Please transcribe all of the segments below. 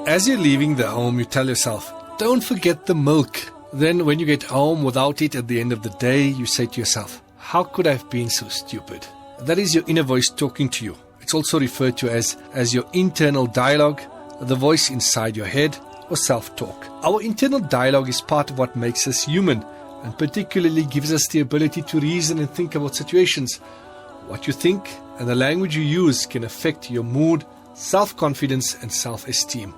As you're leaving the home, you tell yourself, don't forget the milk. Then when you get home without it at the end of the day, you say to yourself, how could I have been so stupid? That is your inner voice talking to you. It's also referred to as your internal dialogue, the voice inside your head, or self-talk. Our internal dialogue is part of what makes us human, and particularly gives us the ability to reason and think about situations. What you think and the language you use can affect your mood, self-confidence, and self-esteem.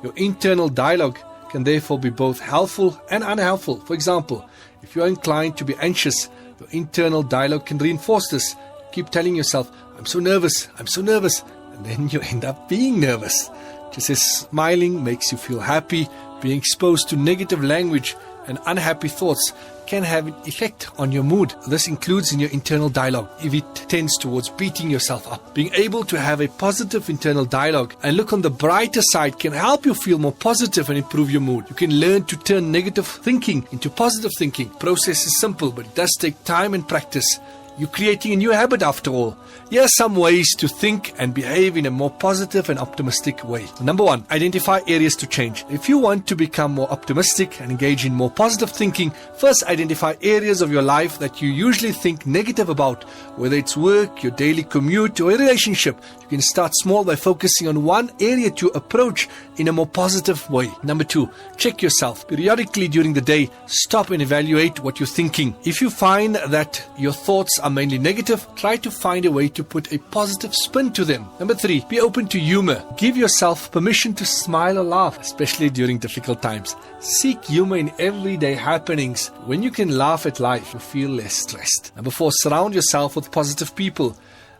Your internal dialogue can therefore be both helpful and unhelpful. For example, if you are inclined to be anxious, your internal dialogue can reinforce this. Keep telling yourself, I'm so nervous, and then you end up being nervous. Just as smiling makes you feel happy, being exposed to negative language and unhappy thoughts can have an effect on your mood. This includes in your internal dialogue. If it tends towards beating yourself up, being able to have a positive internal dialogue and look on the brighter side can help you feel more positive and improve your mood. You can learn to turn negative thinking into positive thinking. The process is simple, but it does take time and practice. You're creating a new habit after all. Here are some ways to think and behave in a more positive and optimistic way. Number 1, identify areas to change. If you want to become more optimistic and engage in more positive thinking, first identify areas of your life that you usually think negative about, whether it's work, your daily commute, or a relationship. You can start small by focusing on one area to approach in a more positive way. Number 2, check yourself. Periodically during the day, stop and evaluate what you're thinking. If you find that your thoughts are mainly negative, try to find a way to put a positive spin to them. Number 3, be open to humor. Give yourself permission to smile or laugh, especially during difficult times. Seek humor in everyday happenings. When you can laugh at life, you feel less stressed. Number 4, surround yourself with positive people.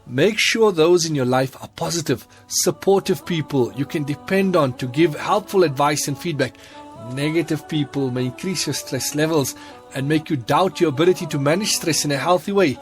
Make sure those in your life are positive, supportive people you can depend on to give helpful advice and feedback. Negative people may increase your stress levels and make you doubt your ability to manage stress in a healthy way.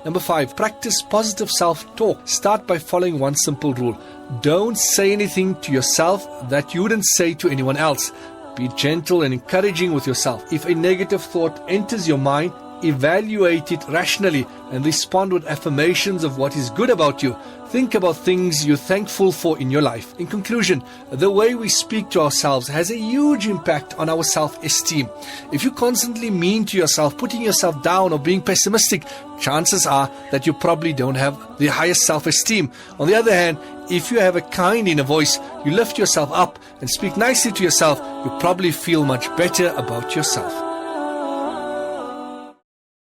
Number 5, practice positive self-talk. Start by following one simple rule. Don't say anything to yourself that you wouldn't say to anyone else. Be gentle and encouraging with yourself. If a negative thought enters your mind, evaluate it rationally and respond with affirmations of what is good about you. Think about things you're thankful for in your life. In conclusion, the way we speak to ourselves has a huge impact on our self-esteem. If you're constantly mean to yourself, putting yourself down, or being pessimistic, chances are that you probably don't have the highest self-esteem. On the other hand, if you have a kind inner voice, you lift yourself up and speak nicely to yourself, you probably feel much better about yourself.